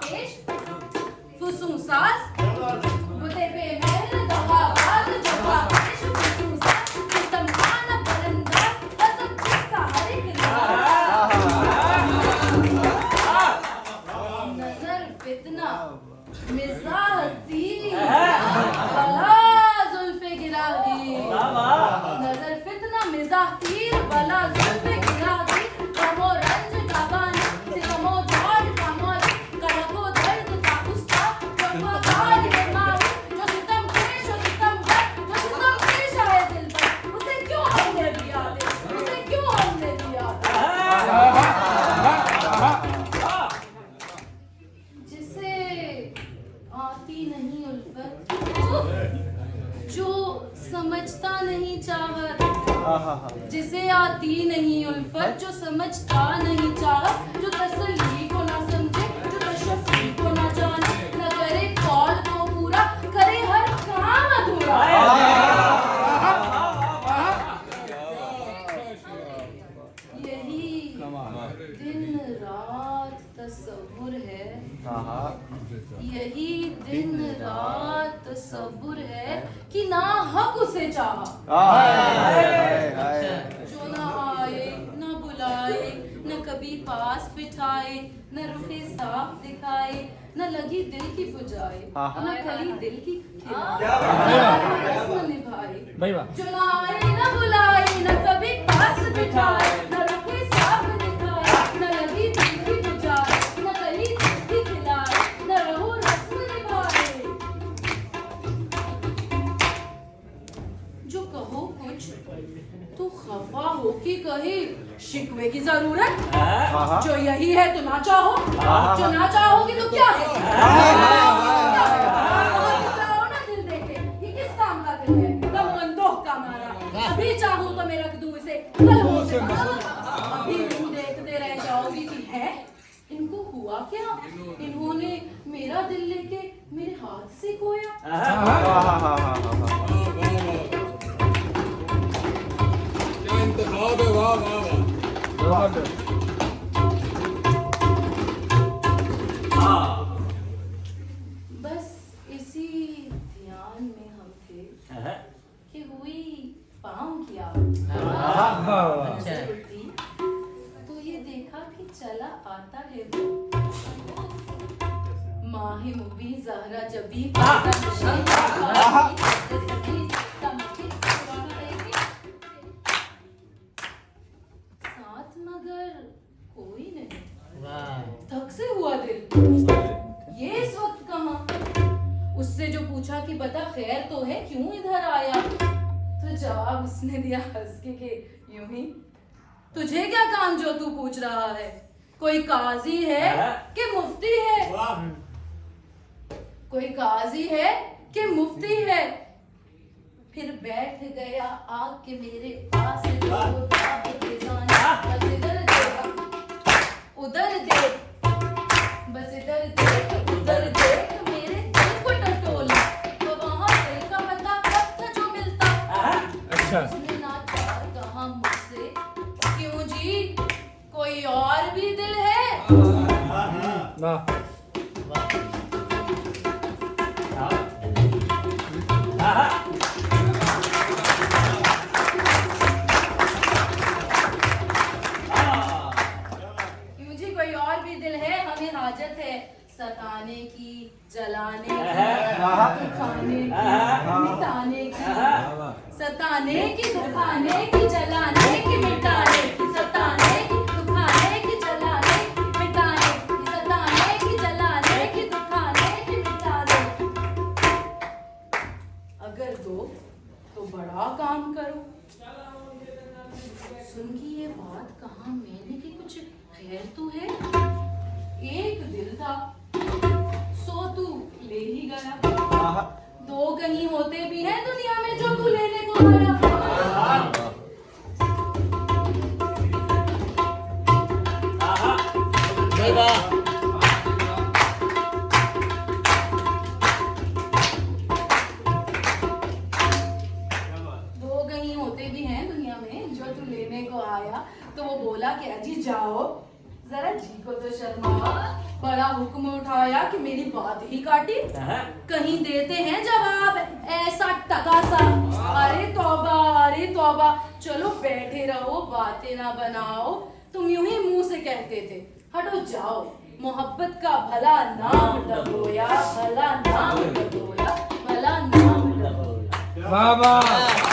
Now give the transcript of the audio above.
पेश फुसू सास बुते पे मेहर दवाबाज जवा पेश फुसू सास तुम खाना परंदा कसम किसका हर एक नजर फितना मिजाह तीर बला जुल्फे गिरा दी नजर फितना मिजाह तीर बला जुल्फे गिरा दी कमो रंज का बानी सिकमो जोड़ का मौज कड़को दर्द का उस्ता वफादार है माही जो सितम पेश हो सितम कर जो सितम पेश आए दिल पर उसे क्यों हमने दिया दे उसे क्यों हमने दिया जिसे आती नहीं उल्फत जो समझता नहीं चाहत जिसे आती नहीं उल्फत जो समझता नहीं चाहत जो तसल्ली को ना समझे जो तशफ़ी को ना जाने न करे कौल को पूरा करे हर काम अधूरा यही दिन रात तसव्वुर है यही दिन रात तसव्वुर है कि ना हक उसे चाहा जो ना आए न बुलाए न कभी पास बिठाए न रुखे साफ दिखाए न लगी दिल की पुजाए न खली दिल की रस्म निभाए जो ना आए न बुलाए न कभी पास बिठाए न रुखे साफ दिखाए न लगी दिल की पुजाए न खली दिल की खिलाए न रहो रस्म निभाए जो कहो कुछ तो खफा हो कि कहे शिकवे की जरूरत जो यही है तो ना चाहो जो ना चाहोगी तो क्या है चाहो ना दिल देखे ये किस काम का दिल है कब अंदोह का मारा अभी चाहूं तो मैं रख दूं इसे कल हो से अभी तुम देखते रह जाओगी कि है इनको हुआ क्या इन्होंने मेरा दिल लेके मेरे हाथ से खोया बस इसी ध्यान में हम थे कि हुई पाँव की आवाज़ उल्टी तो ये देखा कि चला आता है वो माही मुबी जहरा जबी साथ मगर कोई नहीं थक से हुआ दिल ये इस वक्त कहाँ उससे जो पूछा कि बता खैर तो है क्यों इधर आया तो जवाब उसने दिया हंस के यूं ही तुझे क्या काम जो तू पूछ रहा है कोई काजी है कि मुफ्ती है कोई काजी है कि मुफ्ती है फिर बैठ गया आके मेरे पास उधर देख बस इधर देख उधर देख मेरे दिल को टटोला तो वहाँ दिल का पता कब था जो मिलता उसने ना चार कहा मुझसे क्यों जी कोई और भी दिल है हाजत है सताने की जलाने की दुखाने की मिटाने की सताने की दुखाने की जलाने की मिटाने की सताने की दुखाने की जलाने की मिटाने की सताने की जलाने की दुखाने की मिटाने अगर दो तो बड़ा काम करो सुन की ये बात कहाँ मैंने कि कुछ खैर तो है एक दिल था सो तू ले ही गया दो कहीं होते भी हैं दुनिया में जो तू लेने को आया दो कहीं होते भी हैं दुनिया में जो तू लेने को आया तो वो बोला कि अजी जाओ जरा जी को तो शर्मा, बड़ा हुक्म उठाया कि मेरी बात ही काटी। कहीं देते हैं जवाब ऐसा टका सा। अरे तौबा, चलो बैठे रहो, बातें ना बनाओ। तुम यूं ही मुंह से कहते थे, हटो जाओ, मोहब्बत का भला नाम डबोया, भला नाम डबोया, भला नाम डबोया। वाह वाह।